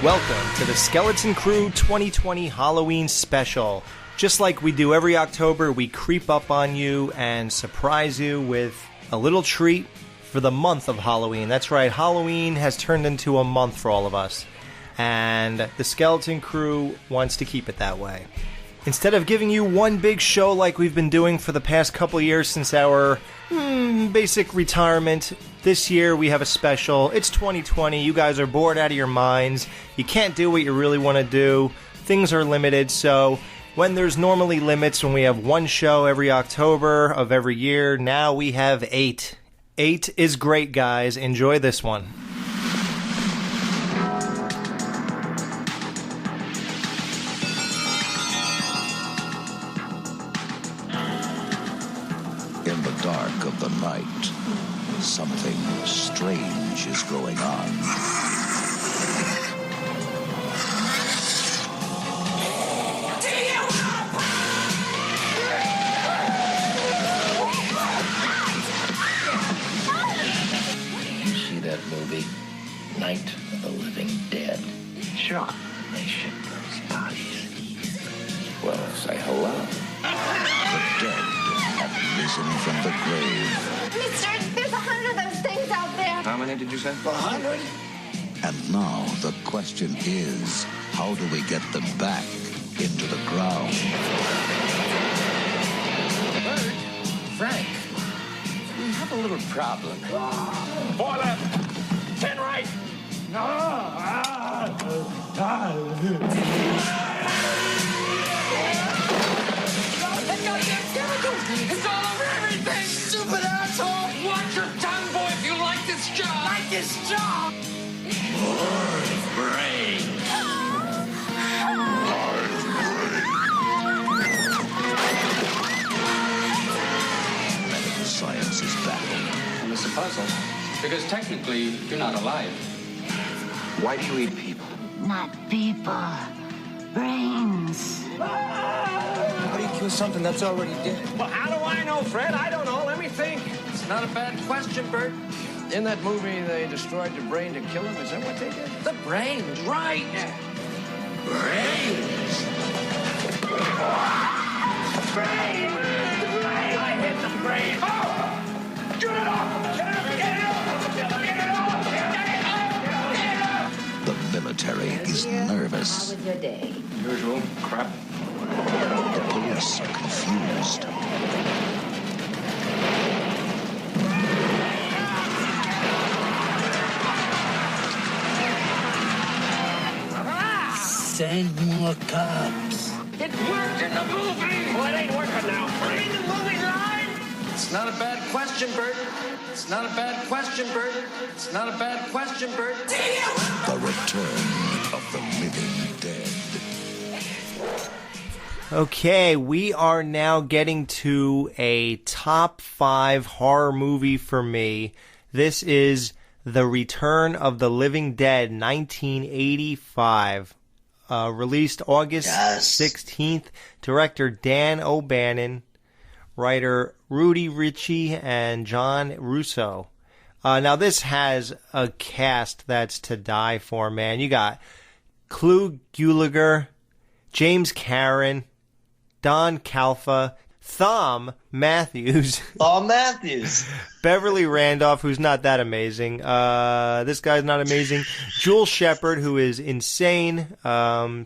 Welcome to the Skeleton Crew 2020 Halloween Special. Just like we do every October, we creep up on you and surprise you with a little treat for the month of Halloween. That's right, Halloween has turned into a month for all of us, and the Skeleton Crew wants to keep it that way. Instead of giving you one big show like we've been doing for the past couple years since our basic retirement, this year we have a special. It's 2020. You guys are bored out of your minds. You can't do what you really want to do. Things are limited, so when there's normally limits, when we have one show every October of every year, now we have 8. 8 is great, guys. Enjoy this one. In the dark of the night, something strange is going on. You see that movie, Night of the Living Dead? Sure. They ship those bodies. Well, say hello. The dead have risen from the grave. Mister, there's 100 of those things out there. How many did you say? 100? And now the question is, how do we get them back into the ground? Bert, Frank, we have a little problem. 4 left. 10 right. It's all over everything! Stupid asshole! Watch your tongue, boy, if you like this job! Like this job! Medical science is baffled. And it's a puzzle, because technically, you're not alive. Why do you eat people? Not people. Brains. How do you kill something that's already dead? Well, how do I know, Fred? I don't know. Let me think. It's not a bad question, Bert. In that movie, they destroyed the brain to kill him. Is that what they did? The brains, right? I hit the brain. Oh! Get it off! Get it off! Get it off! Get it off! Get it off! The military is nervous. How was your day? Usual crap. The police are confused. Send more cops. It worked in the movie! Well, it ain't working now. Read the movie line! It's not a bad question, Bert. It's not a bad question, Bert. It's not a bad question, Bert. The return of the living dead. Okay, we are now getting to a top 5 horror movie for me. This is The Return of the Living Dead, 1985. Released August 16th. Director Dan O'Bannon. Writer Rudy Ritchie and John Russo. Now this has a cast that's to die for, man. You got Clu Gulager, James Karen, Don Calfa, Thom Matthews. Thom Matthews. Beverly Randolph, who's not that amazing. This guy's not amazing. Jewel Shepard, who is insane.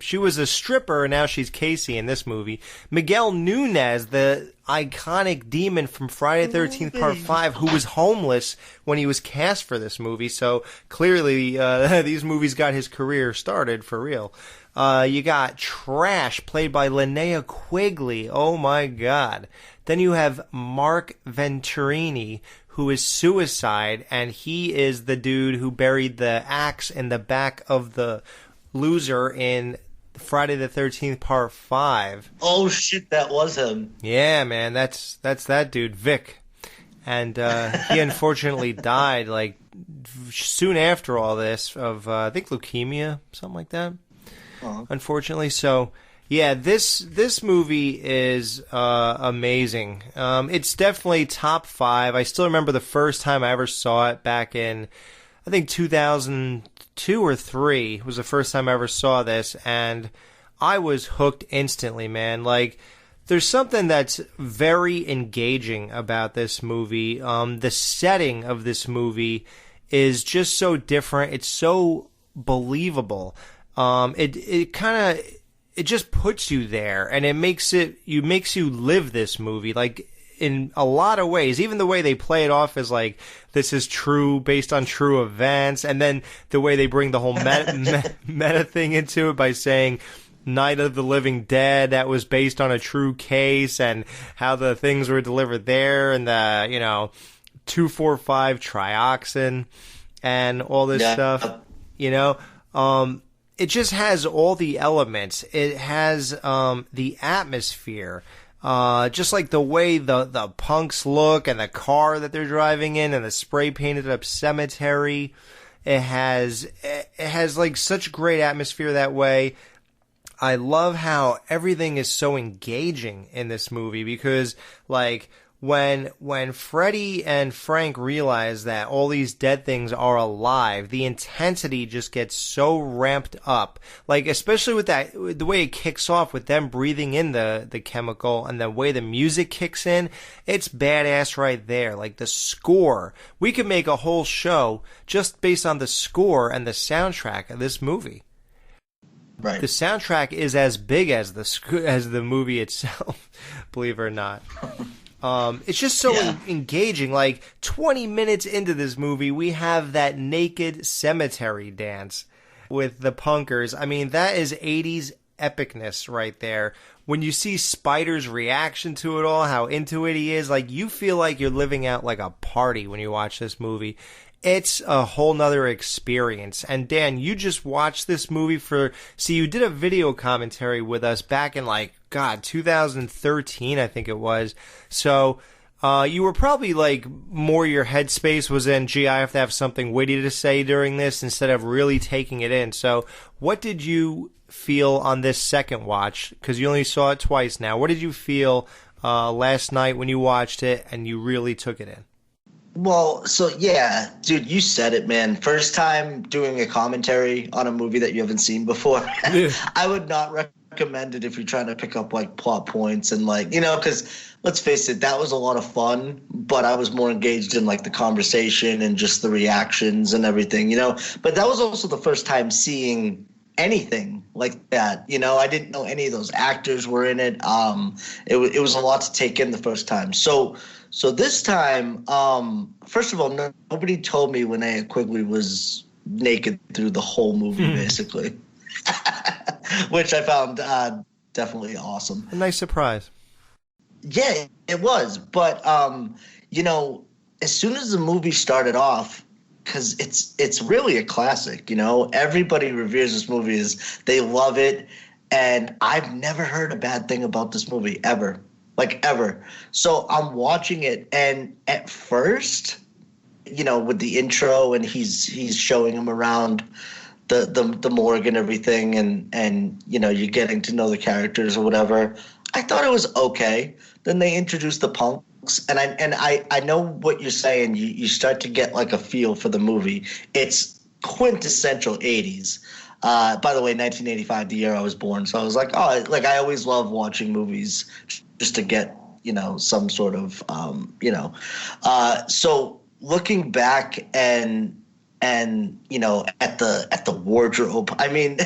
She was a stripper, and now she's Casey in this movie. Miguel Nunez, the iconic demon from Friday the 13th Part 5, who was homeless when he was cast for this movie. So clearly, these movies got his career started for real. You got Trash, played by Linnea Quigley. Oh my God. Then you have Mark Venturini, who is Suicide, and he is the dude who buried the axe in the back of the loser in Friday the 13th Part 5. Oh shit, that was him. Yeah, man, that's that dude, Vic. And he unfortunately died like soon after all this of I think leukemia, something like that. Unfortunately, so yeah, this movie is amazing. It's definitely top 5. I still remember the first time I ever saw it back in I think 2002 2 or 3 was the first time I ever saw this, and I was hooked instantly, man. Like, there's something that's very engaging about this movie. The setting of this movie is just so different. It's so believable. It just puts you there, and it makes you live this movie, like, in a lot of ways. Even the way they play it off as like, this is true, based on true events, and then the way they bring the whole meta thing into it by saying Night of the Living Dead, that was based on a true case, and how the things were delivered there, and the 2,4,5 trioxin and all this stuff. It just has all the elements. It has the atmosphere. Just like the way the punks look, and the car that they're driving in, and the spray painted up cemetery. It has like such great atmosphere that way. I love how everything is so engaging in this movie, because like when Freddy and Frank realize that all these dead things are alive, the intensity just gets so ramped up. Like, especially with the way it kicks off with them breathing in the chemical, and the way the music kicks in, it's badass right there. Like, the score, we could make a whole show just based on the score and the soundtrack of this movie. Right. The soundtrack is as big as the movie itself, believe it or not. It's just so engaging. Like, 20 minutes into this movie, we have that naked cemetery dance with the punkers. I mean, that is 80s epicness right there. When you see Spider's reaction to it all, how into it he is, like, you feel like you're living out like a party when you watch this movie. It's a whole nother experience. And Dan, you just watched this movie you did a video commentary with us back in 2013, I think it was. So, you were probably like, more your headspace was in, I have to have something witty to say during this, instead of really taking it in. So, what did you feel on this second watch? Because you only saw it twice now. What did you feel last night when you watched it and you really took it in? Well, so yeah, dude, you said it, man. First time doing a commentary on a movie that you haven't seen before. Yeah. I would not recommend it if you're trying to pick up like plot points and because let's face it, that was a lot of fun, but I was more engaged in like the conversation and just the reactions and everything, But that was also the first time seeing anything like that. I didn't know any of those actors were in it. It was a lot to take in the first time. So this time, first of all, nobody told me Linnea Quigley was naked through the whole movie, basically, which I found definitely awesome. A nice surprise. Yeah, it was. But, as soon as the movie started off, because it's really a classic, everybody reveres this movie. They love it. And I've never heard a bad thing about this movie, ever. Like, ever. So I'm watching it, and at first, with the intro, and he's showing him around the morgue and everything, and you're getting to know the characters or whatever. I thought it was okay. Then they introduced the punks, and I know what you're saying. You start to get like a feel for the movie. It's quintessential 80s. By the way, 1985, the year I was born. So I was like, I always love watching movies just to get, some sort of, so looking back and at the wardrobe, I mean,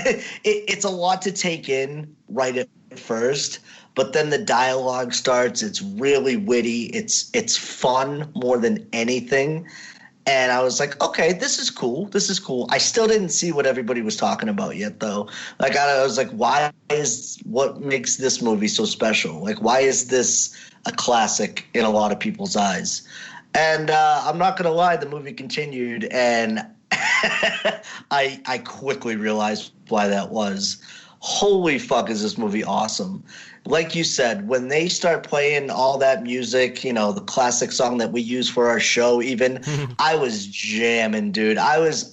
it's a lot to take in right at first, but then the dialogue starts. It's really witty. It's fun more than anything. And I was like, okay, this is cool. This is cool. I still didn't see what everybody was talking about yet, though. Like, I was like, what makes this movie so special? Like, why is this a classic in a lot of people's eyes? And I'm not going to lie, the movie continued, and I quickly realized why that was. Holy fuck, is this movie awesome. Like you said, when they start playing all that music, the classic song that we use for our show even, I was jamming, dude. I was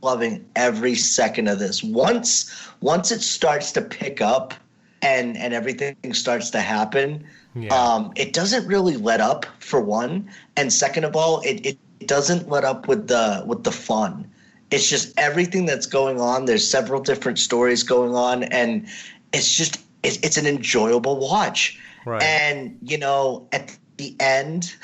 loving every second of this. Once it starts to pick up and everything starts to happen, it doesn't really let up, for one. And second of all, it doesn't let up with the fun. It's just everything that's going on. There's several different stories going on, and it's an enjoyable watch. Right. And, you know, at the end,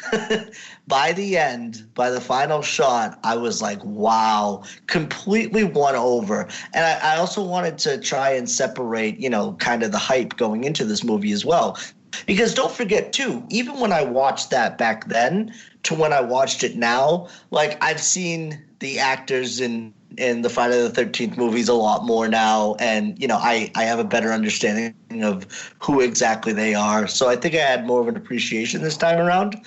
by the final shot, I was like, wow, completely won over. And I also wanted to try and separate, you know, kind of the hype going into this movie as well. Because don't forget, too, even when I watched that back then to when I watched it now, like, I've seen the actors in the Friday the 13th movies a lot more now. And, you know, I have a better understanding of who exactly they are. So I think I had more of an appreciation this time around.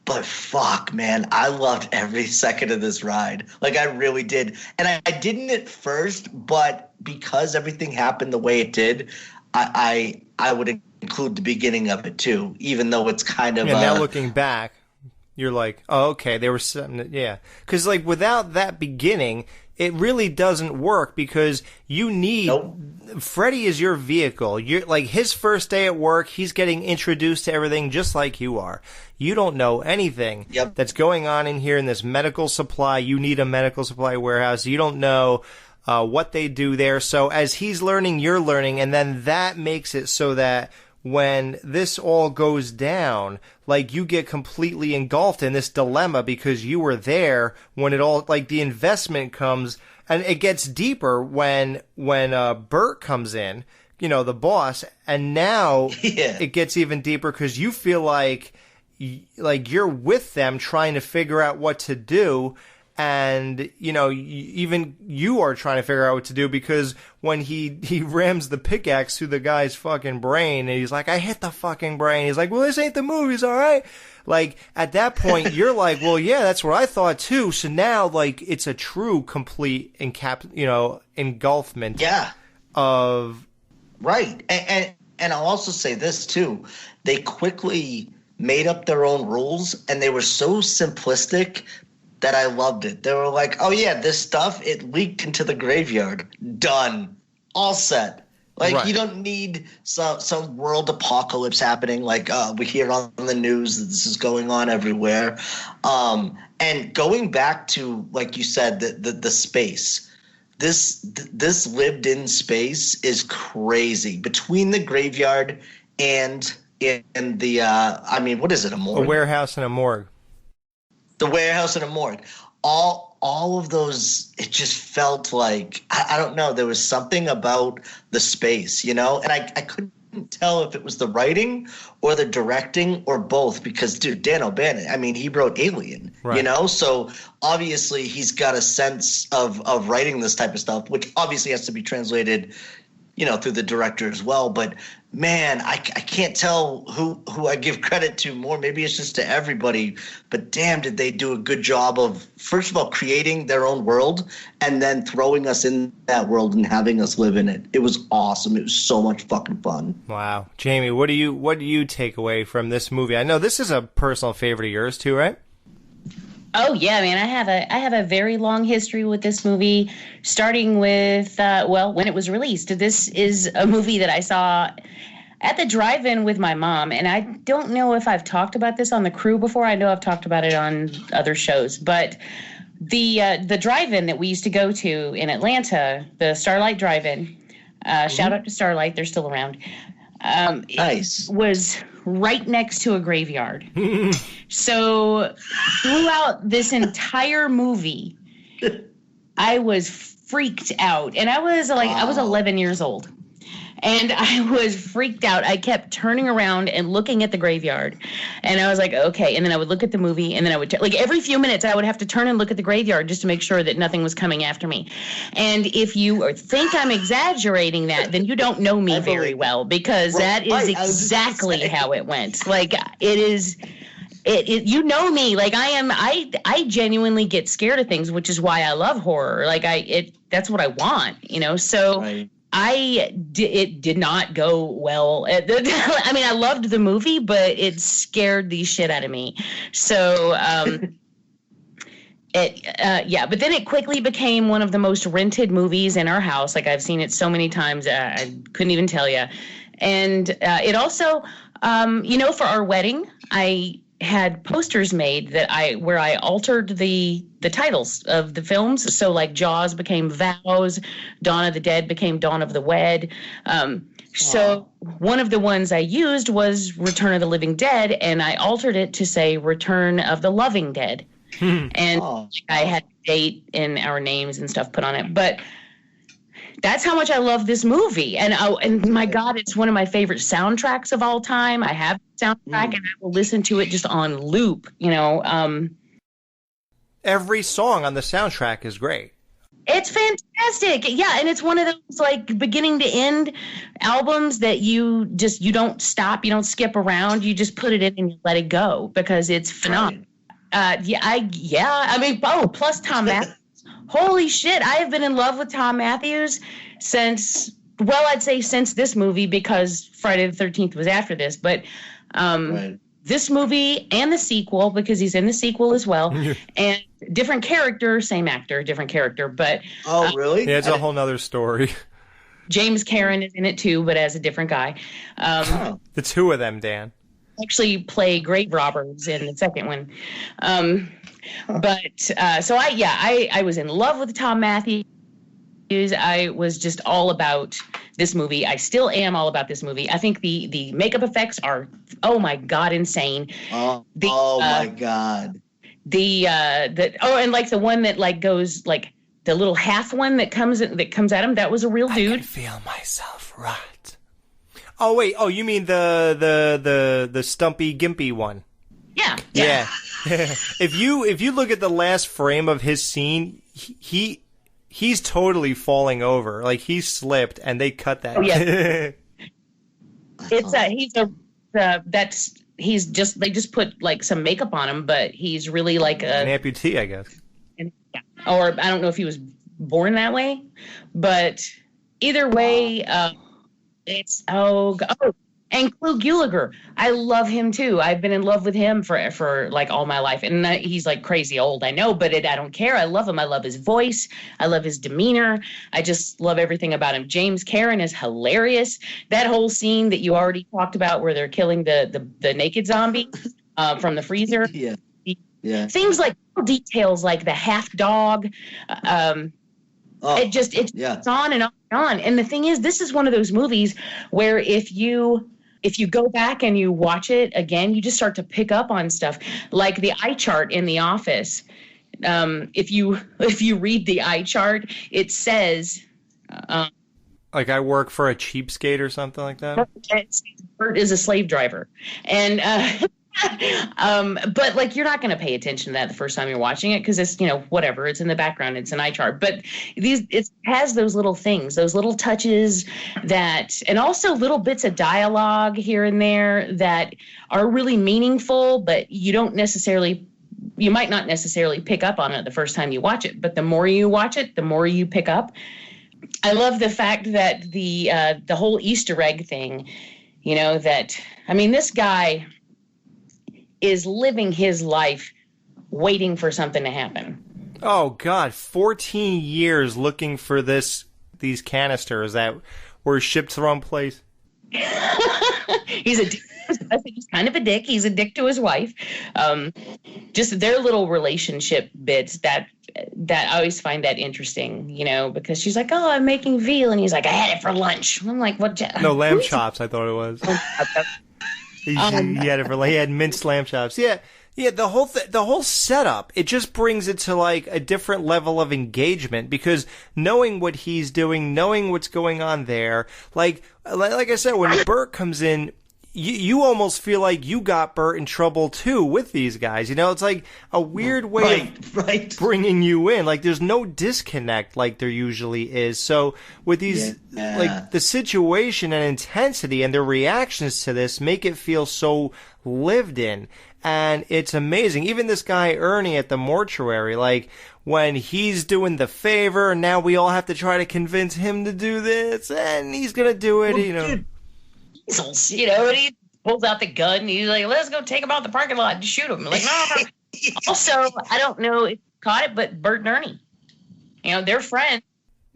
But fuck, man, I loved every second of this ride. Like, I really did. And I didn't at first, but because everything happened the way it did, I would include the beginning of it too, even though it's kind of now looking back, you're like, oh, okay, there was something, yeah. Because, like, without that beginning, it really doesn't work because you need Freddy is your vehicle. You're like his first day at work, he's getting introduced to everything just like you are. You don't know anything that's going on in here in this medical supply. You need a medical supply warehouse. You don't know what they do there. So as he's learning, you're learning, and then that makes it so that when this all goes down, like, you get completely engulfed in this dilemma because you were there when it all, like, the investment comes, and it gets deeper when Bert comes in, you know, the boss, and now it gets even deeper because you feel like you're with them trying to figure out what to do. And, you know, even you are trying to figure out what to do because when he rams the pickaxe through the guy's fucking brain and he's like, I hit the fucking brain. He's like, well, this ain't the movies, all right? Like, at that point, you're like, well, yeah, that's what I thought too. So now, like, it's a true, complete engulfment of... Right. And I'll also say this too. They quickly made up their own rules, and they were so simplistic that I loved it. They were like, oh yeah, this stuff, it leaked into the graveyard. Done. All set. Like, you don't need some world apocalypse happening like we hear on the news that this is going on everywhere. And going back to, like you said, the space. This lived in space is crazy. Between the graveyard and in the what is it, a morgue? A warehouse and a morgue. The warehouse and a morgue. All of those, it just felt like, I don't know, there was something about the space, you know? And I couldn't tell if it was the writing or the directing or both because, dude, Dan O'Bannon, I mean, he wrote Alien, you know? So obviously he's got a sense of writing this type of stuff, which obviously has to be translated, you know, through the director as well. But man, I can't tell who I give credit to more. Maybe it's just to everybody, but damn, did they do a good job of, first of all, creating their own world and then throwing us in that world and having us live in it. It was awesome. It was so much fucking fun. Wow. Jamie, what do you take away from this movie? I know this is a personal favorite of yours too, right? Oh yeah, man! I have a very long history with this movie, starting with when it was released. This is a movie that I saw at the drive-in with my mom, and I don't know if I've talked about this on the crew before. I know I've talked about it on other shows, but the drive-in that we used to go to in Atlanta, the Starlight Drive-In. Shout out to Starlight; they're still around. Nice. It was right next to a graveyard. So throughout this entire movie, I was freaked out. And I was 11 years old. And I was freaked out. I kept turning around and looking at the graveyard. And I was like, okay. And then I would look at the movie. And then I would, every few minutes, I would have to turn and look at the graveyard just to make sure that nothing was coming after me. And if you think I'm exaggerating that, then you don't know me very well, because that is exactly how it went. Like, it is... you know me, like I genuinely get scared of things, which is why I love horror. Like that's what I want, you know? So it did not go well. I mean, I loved the movie, but it scared the shit out of me. So, but then it quickly became one of the most rented movies in our house. Like, I've seen it so many times, I couldn't even tell you. And it also, for our wedding, had posters made where I altered the titles of the films. So like Jaws became Vows, Dawn of the Dead became Dawn of the Wed. So one of the ones I used was Return of the Living Dead, and I altered it to say Return of the Loving Dead. And I had a date and our names and stuff put on it. But that's how much I love this movie. And my God, it's one of my favorite soundtracks of all time. I have the soundtrack and I will listen to it just on loop, you know. Every song on the soundtrack is great. It's fantastic. Yeah, and it's one of those like beginning to end albums that you don't stop, you don't skip around, you just put it in and you let it go because it's phenomenal. Plus Tom Matthews. Holy shit, I have been in love with Tom Matthews since this movie, because Friday the 13th was after this, but this movie and the sequel, because he's in the sequel as well, and different character, same actor, different character, but... Oh, really? Yeah, it's a whole nother story. James Karen is in it too, but as a different guy. The two of them, Dan. Actually play grave robbers in the second one. I was in love with Tom Matthews. I was just all about this movie. I still am all about this movie. I think the makeup effects are, oh my God, insane. My God. And like the one that like goes like the little half one that comes at him, that was a real dude. I can feel myself right. Oh wait, you mean the stumpy gimpy one? Yeah. If you look at the last frame of his scene, he's totally falling over. Like he slipped and they cut that. Oh, yeah. They just put like some makeup on him, but he's really like an amputee, I guess. Or I don't know if he was born that way, but either way, it's and Clu Gulager. I love him too. I've been in love with him for like all my life, and he's like crazy old, I know, but I don't care. I love him. I love his voice. I love his demeanor. I just love everything about him. James Karen is hilarious. That whole scene that you already talked about, where they're killing the naked zombie from the freezer. Yeah. Things like details, like the half dog. It's on and on and on. And the thing is, this is one of those movies where if you go back and you watch it again, you just start to pick up on stuff like the eye chart in The Office. If you read the eye chart, it says, like I work for a cheapskate or something like that. Bert is a slave driver, and but like you're not going to pay attention to that the first time you're watching it because it's whatever, it's in the background, it's an eye chart. But it has those little things, those little touches and also little bits of dialogue here and there that are really meaningful, but you might not necessarily pick up on it the first time you watch it. But the more you watch it, the more you pick up. I love the fact that the whole Easter egg thing, this guy is living his life waiting for something to happen. Oh God, 14 years looking for these canisters that were shipped to the wrong place. He's kind of a dick. He's a dick to his wife. Just their little relationship bits that I always find that interesting, because she's like, "Oh, I'm making veal," and he's like, "I had it for lunch." I'm like, "What?" No, lamb chops. I thought it was. He had minced lamb chops. Yeah. The whole setup, it just brings it to like a different level of engagement because knowing what he's doing, knowing what's going on there, like I said, when Bert comes in, you almost feel like you got Bert in trouble too with these guys. It's like a weird way of bringing you in. Like there's no disconnect like there usually is. So with these, like the situation and intensity and the reactions to this make it feel so lived in. And it's amazing. Even this guy, Ernie, at the mortuary, like when he's doing the favor, and now we all have to try to convince him to do this, and he's going to do it, and he pulls out the gun, and he's like, "Let's go take him out the parking lot and shoot him." Like, no. Also, I don't know if you caught it, but Bert and Ernie, they're friends.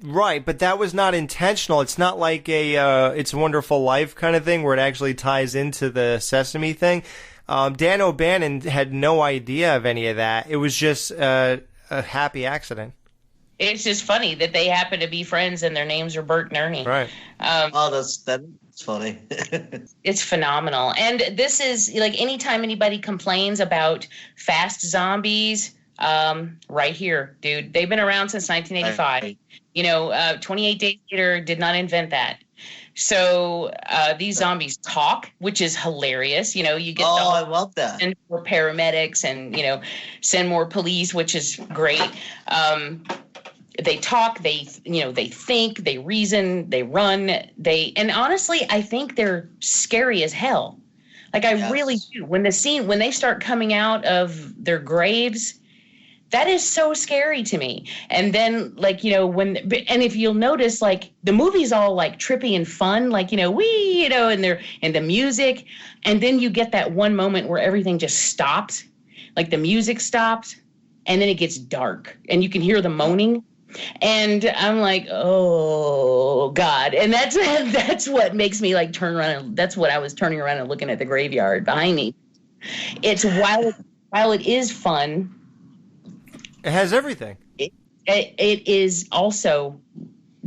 Right, but that was not intentional. It's not like a It's a Wonderful Life kind of thing where it actually ties into the Sesame thing. Dan O'Bannon had no idea of any of that. It was just a happy accident. It's just funny that they happen to be friends and their names are Bert and Ernie. Right. That's funny. It's phenomenal. And this is like anytime anybody complains about fast zombies, right here, dude. They've been around since 1985. Right. 28 Days Later did not invent that. So these zombies talk, which is hilarious. You get I love that. Send more paramedics and send more police, which is great. They talk, they think, they reason, they run, and honestly, I think they're scary as hell. Like I really do. When they start coming out of their graves, that is so scary to me. And then and if you'll notice, like the movie's all like trippy and fun, like, and the music, and then you get that one moment where everything just stops, like the music stops, and then it gets dark and you can hear the moaning. And I'm like, oh God. And that's what makes me like turn around. That's what I was turning around and looking at the graveyard behind me. It's while it is fun, it has everything. It is also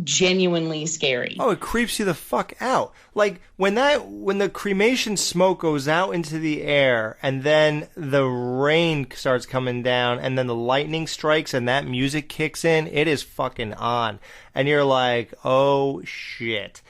genuinely scary. Oh, it creeps you the fuck out. Like when the cremation smoke goes out into the air and then the rain starts coming down and then the lightning strikes and that music kicks in, it is fucking on. And you're like, oh shit.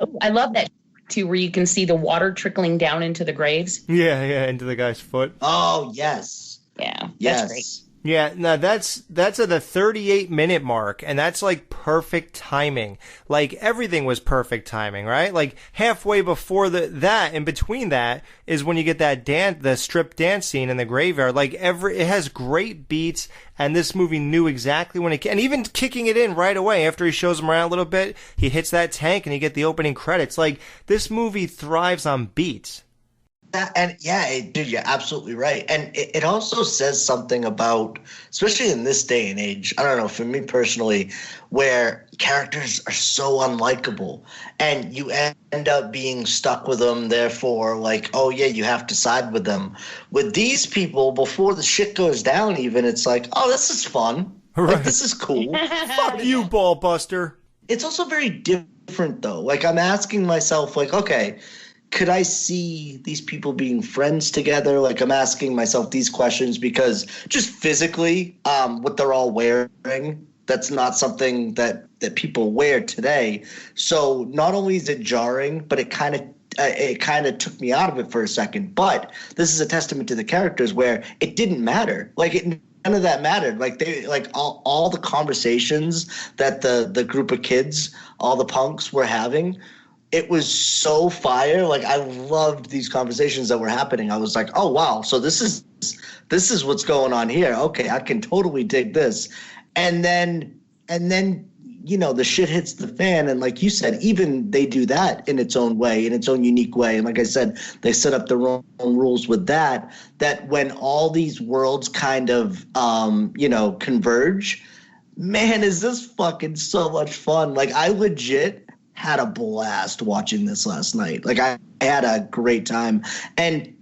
Oh, I love that too, where you can see the water trickling down into the graves. Yeah, into the guy's foot. Oh, yes. Yeah, yes. That's great. Yeah, no, that's at the 38-minute mark, and that's like perfect timing. Like everything was perfect timing, right? Like halfway before that, in between that, is when you get the strip dance scene in the graveyard. Like it has great beats, and this movie knew exactly when and even kicking it in right away after he shows him around a little bit, he hits that tank, and you get the opening credits. Like this movie thrives on beats. And dude, you're absolutely right. And it also says something about, especially in this day and age, I don't know, for me personally, where characters are so unlikable and you end up being stuck with them. Therefore, like, oh yeah, you have to side with them. With these people, before the shit goes down even, it's like, oh, this is fun. Right. Like, this is cool. Fuck you, Ballbuster. It's also very different though. Like I'm asking myself, like, okay, could I see these people being friends together? Like I'm asking myself these questions because just physically, what they're all wearing, that's not something that people wear today. So not only is it jarring, but it kind of took me out of it for a second. But this is a testament to the characters where it didn't matter. Like none of that mattered. Like they all the conversations that the group of kids, all the punks were having. It was so fire. Like I loved these conversations that were happening. I was like, oh wow, so this is what's going on here. Okay, I can totally dig this. And then the shit hits the fan, and like you said, even they do that in its own way, in its own unique way. And like I said, they set up their own rules with that when all these worlds kind of converge, man, is this fucking so much fun. Like I legit had a blast watching this last night. Like I had a great time. And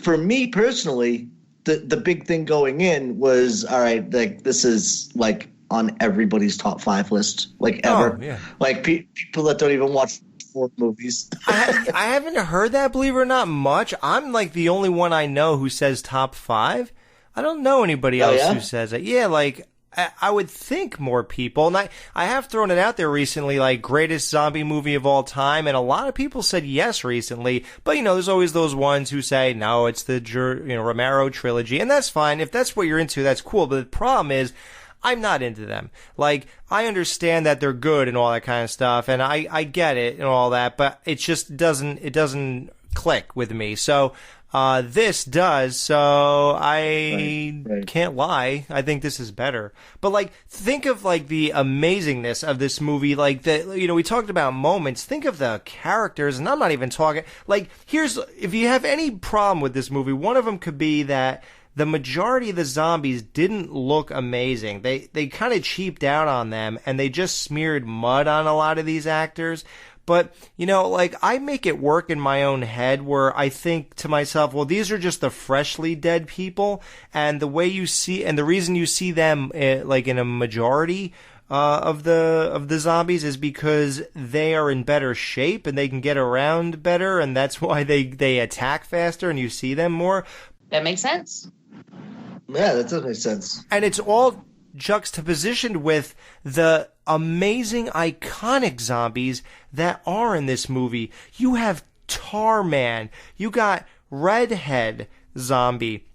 for me personally, the big thing going in was, all right, like this is like on everybody's top 5 list, like ever. Oh, yeah. Like people that don't even watch horror movies. I haven't heard that, believe it or not, much. I'm like the only one I know who says top 5. I don't know anybody else who says it. Yeah, like I would think more people, and I have thrown it out there recently, like greatest zombie movie of all time, and a lot of people said yes recently, but there's always those ones who say, no, it's the Romero trilogy, and that's fine. If that's what you're into, that's cool, but the problem is, I'm not into them. Like, I understand that they're good and all that kind of stuff, and I get it and all that, but it just doesn't click with me, so this does, so I can't lie. I think this is better. But like, think of like the amazingness of this movie. Like we talked about moments. Think of the characters, and I'm not even talking. Like, if you have any problem with this movie, one of them could be that the majority of the zombies didn't look amazing. They kind of cheaped out on them, and they just smeared mud on a lot of these actors. But, you know, like, I make it work in my own head where I think to myself, well, these are just the freshly dead people, and the way you see, and the reason you see them, like, in a majority of the zombies is because they are in better shape and they can get around better, and that's why they attack faster and you see them more. That makes sense. Yeah, that does make sense. And it's all juxtapositioned with the amazing, iconic zombies that are in this movie. You have Tarman. You got Redhead Zombie.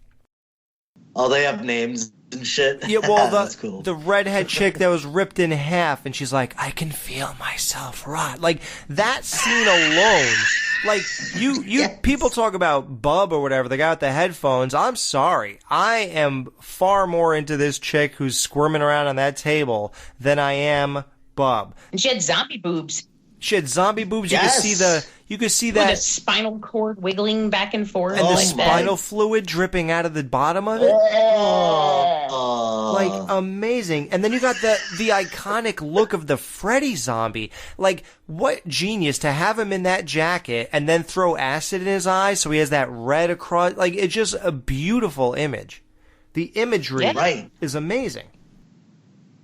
Oh, they have names and shit. Yeah, well, That's cool. The redhead chick that was ripped in half, and she's like, I can feel myself rot. Like, that scene alone, like, you Yes. people talk about Bub or whatever, the guy with the headphones. I'm sorry. I am far more into this chick who's squirming around on that table than I am Bub. And she had zombie boobs. She had zombie boobs. Yes. You could see With the that, spinal cord wiggling back and forth. and the like spinal that. fluid dripping out of the bottom of it. Like, amazing. And then you got the iconic look of the Freddy zombie. Like, what genius to have him in that jacket and then throw acid in his eyes so he has that red across. Like, it's just a beautiful image. The imagery is amazing.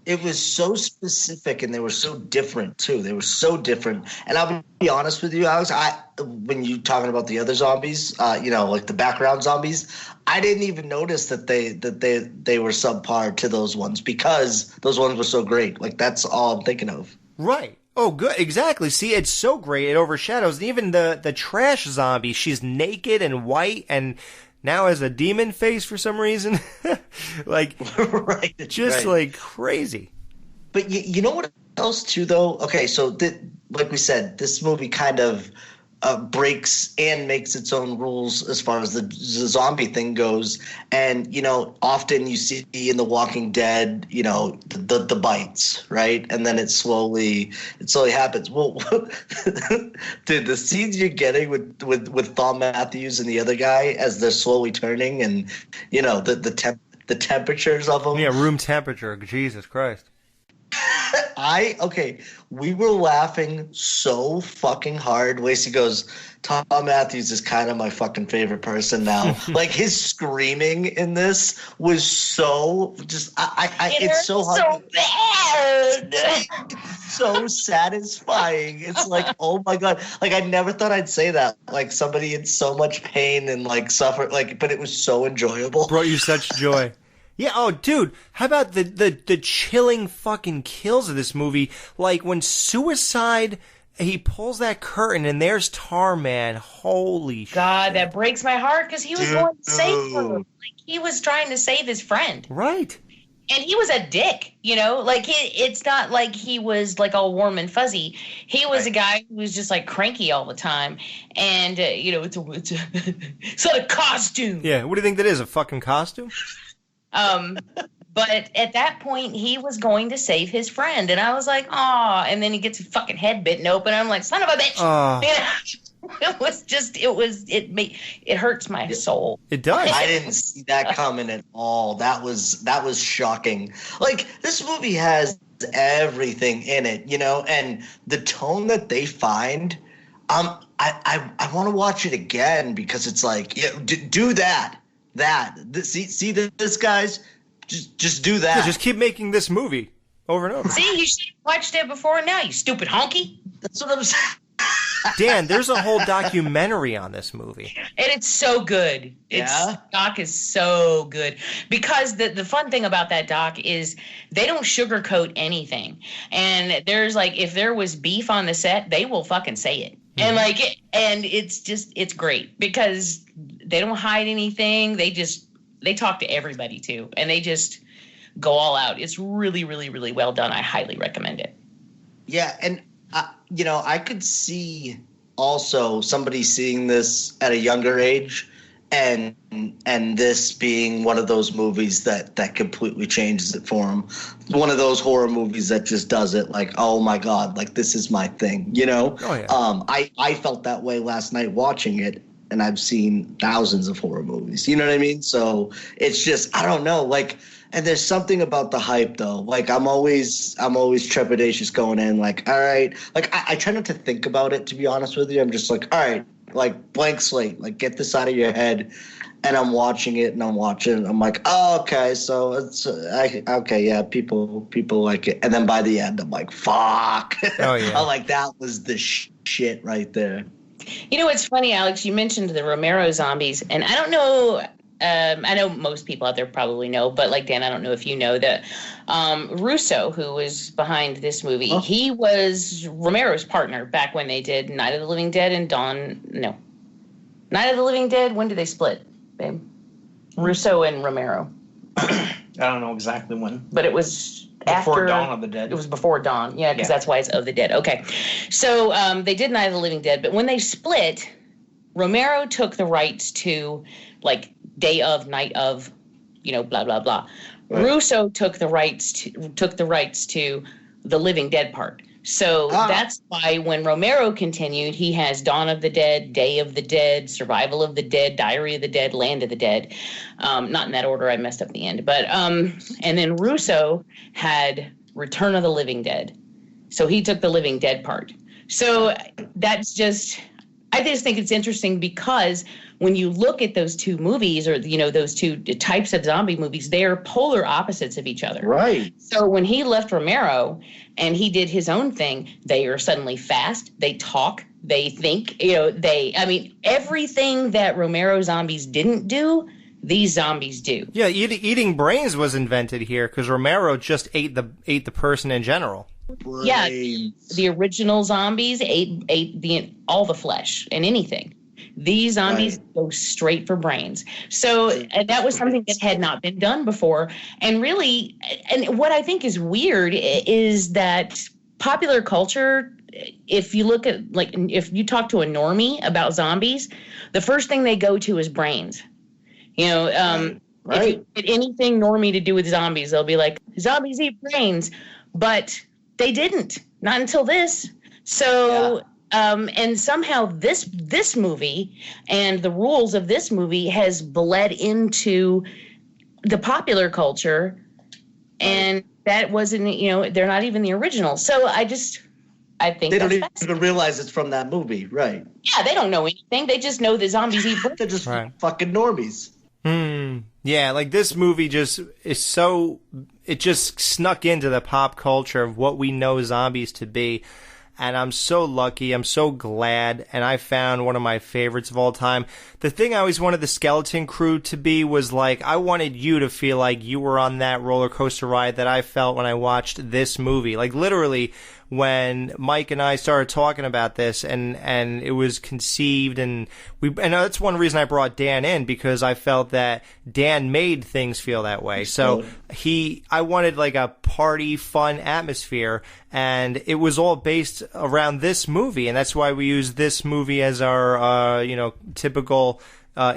It was so specific, and they were so different too. They were so different. And I'll be honest with you, Alex. When you talking about the other zombies, you know, like the background zombies, I didn't even notice that they were subpar to those ones because those ones were so great. Like, that's all I'm thinking of. Right. Oh, good. Exactly. See, it's so great. It overshadows even the trash zombie. She's naked and white and now has a demon face for some reason. Like, right. Just like crazy. But you know what else too, though? Okay, so like we said, this movie kind of breaks and makes its own rules as far as the zombie thing goes. And, you know, often you see in The Walking Dead, you know, the bites, right? And then it slowly happens. Well, dude, the scenes you're getting with Thom Matthews and the other guy as they're slowly turning, and, you know, the temperatures of them. Yeah, room temperature. Jesus Christ. We were laughing so fucking hard. Lacey goes, Thom Matthews is kind of my fucking favorite person now. Like, his screaming in this was so just, it's so hard. So bad. So satisfying. It's like, oh my God. Like, I never thought I'd say that. Like, somebody in so much pain and like suffer, like, but it was so enjoyable. Brought you such joy. Yeah, oh, dude, how about the chilling fucking kills of this movie? Like, when Suicide, he pulls that curtain and there's Tarman. Holy shit. God, that breaks my heart because he was going to save her. Like, he was trying to save his friend. Right. And he was a dick, you know? Like, it's not like he was, like, all warm and fuzzy. He was a guy who was just, like, cranky all the time. And, you know, it's not a costume. Yeah, what do you think that is, a fucking costume? But at that point, he was going to save his friend. And I was like, aw. And then he gets his fucking head bitten open. I'm like, son of a bitch. It hurts my soul. It does. I didn't see that coming at all. That was shocking. Like, this movie has everything in it, you know, and the tone that they find, I want to watch it again because it's like, yeah, do that. See this, guys? Just do that. Yeah, just keep making this movie over and over. See, you should have watched it before now, you stupid honky. That's what I'm saying. Dan, there's a whole documentary on this movie. And it's so good. Doc is so good. Because the fun thing about that doc is they don't sugarcoat anything. And there's like, if there was beef on the set, they will fucking say it. And like, it's great because they don't hide anything. They talk to everybody too. And they just go all out. It's really, really, really well done. I highly recommend it. Yeah. And, you know, I could see also somebody seeing this at a younger age and this being one of those movies that completely changes it for them. One of those horror movies that just does it like, oh my God, like this is my thing, you know? Oh, yeah. I felt that way last night watching it. and I've seen thousands of horror movies. You know what I mean? So it's just, I don't know, like, and there's something about the hype though. Like I'm always trepidatious going in, like, all right, like I try not to think about it, to be honest with you. I'm just like, all right, like blank slate, like get this out of your head. And I'm watching it, and I'm like, oh, okay, so it's okay, yeah, people like it. And then by the end, I'm like, fuck. Oh yeah. I'm like, that was the shit right there. You know, it's funny, Alex, you mentioned the Romero zombies, and I don't know, I know most people out there probably know, but like Dan, I don't know if you know that Russo, who was behind this movie, he was Romero's partner back when they did Night of the Living Dead and Night of the Living Dead, when did they split? Babe. Russo and Romero. I don't know exactly when. But it was before after Dawn of the Dead. It was before Dawn, yeah, because that's why it's of the Dead. Okay. So they did Night of the Living Dead, but when they split, Romero took the rights to, like, day of, night of, you know, blah, blah, blah. Right. Russo took the rights to the Living Dead part. So that's why when Romero continued, he has Dawn of the Dead, Day of the Dead, Survival of the Dead, Diary of the Dead, Land of the Dead. Not in that order, I messed up the end. But and then Russo had Return of the Living Dead. So he took the Living Dead part. So that's just, I just think it's interesting because when you look at those two movies, or, you know, those two types of zombie movies, they're polar opposites of each other. Right. So when he left Romero and he did his own thing, they are suddenly fast, they talk, they think, you know, everything that Romero zombies didn't do, these zombies do. Yeah, eating brains was invented here because Romero just ate the person in general. Brains. Yeah, the original zombies ate all the flesh and anything. These zombies go straight for brains. So and that was something that had not been done before. And really, and what I think is weird is that popular culture, if you look at, like, if you talk to a normie about zombies, the first thing they go to is brains. You know, if you get anything normie to do with zombies, they'll be like, zombies eat brains. But they didn't, not until this. So... and somehow this movie and the rules of this movie has bled into the popular culture, and that wasn't, you know, they're not even the original. So I think they don't even realize it's from that movie, right? Yeah, they don't know anything. They just know that zombies eat brains. They're just fucking normies. Yeah, like this movie just is so, it just snuck into the pop culture of what we know zombies to be. And I'm so lucky. I'm so glad. And I found one of my favorites of all time. The thing I always wanted the Skeleton Crew to be was like, I wanted you to feel like you were on that roller coaster ride that I felt when I watched this movie. Like literally when Mike and I started talking about this and it was conceived and that's one reason I brought Dan in, because I felt that Dan made things feel that way. So I wanted like a party, fun atmosphere, and it was all based around this movie, and that's why we use this movie as our, typical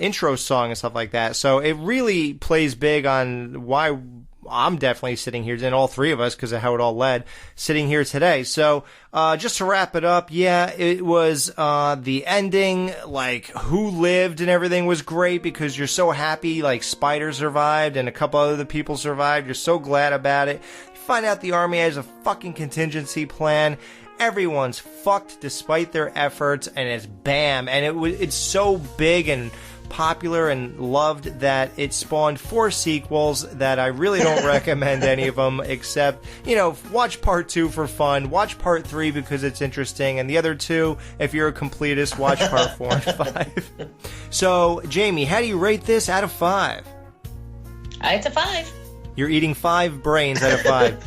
intro song and stuff like that. So it really plays big on why I'm definitely sitting here, and all three of us, because of how it all led, sitting here today. So just to wrap it up, yeah, it was the ending, like who lived and everything was great, because you're so happy, like Spider survived and a couple other people survived. You're so glad about it. You find out the army has a fucking contingency plan. Everyone's fucked despite their efforts, and it's bam. And it's so big and popular and loved that it spawned 4 sequels that I really don't recommend any of them, except, watch part 2 for fun, watch part 3 because it's interesting, and the other 2, if you're a completist, watch part 4 and 5. So, Jamie, how do you rate this out of 5? It's a 5. You're eating 5 brains out of 5.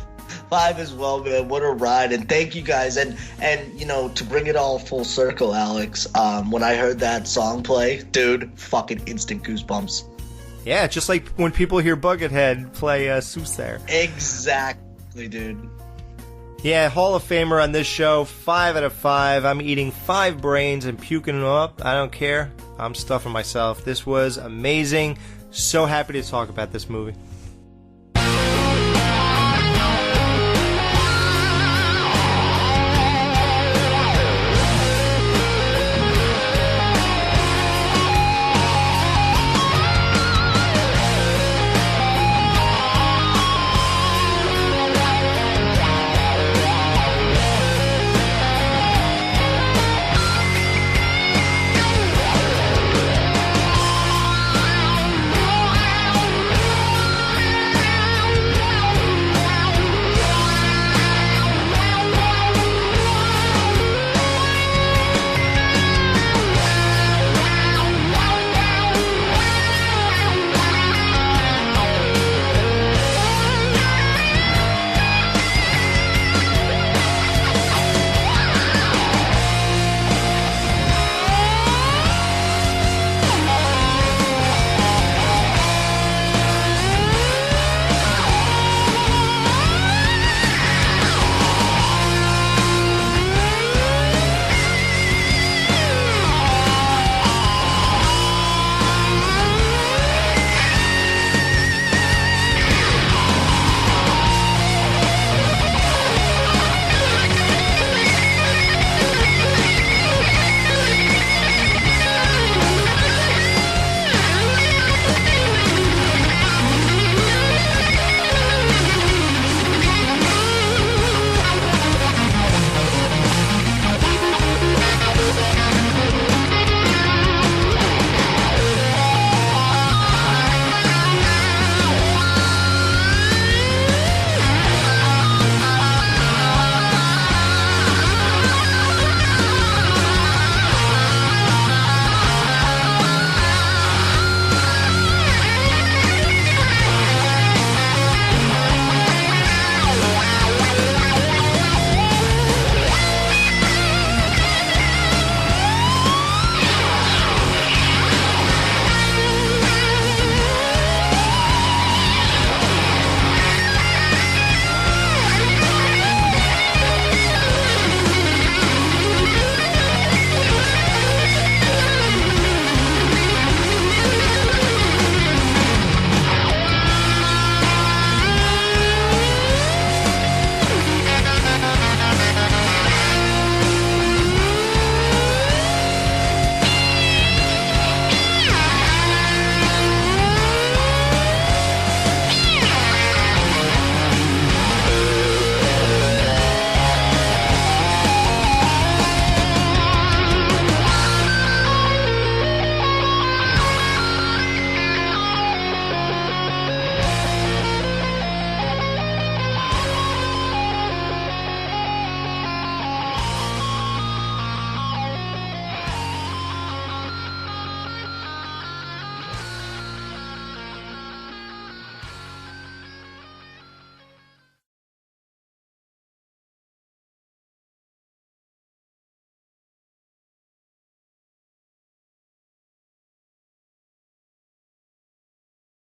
5 as well, man. What a ride. And thank you guys. And to bring it all full circle, Alex, when I heard that song play, dude, fucking instant goosebumps. Yeah, just like when people hear Buckethead play Soothsayer. Exactly, dude. Yeah, Hall of Famer on this show, 5 out of 5. I'm eating 5 brains and puking them up. I don't care. I'm stuffing myself. This was amazing. So happy to talk about this movie.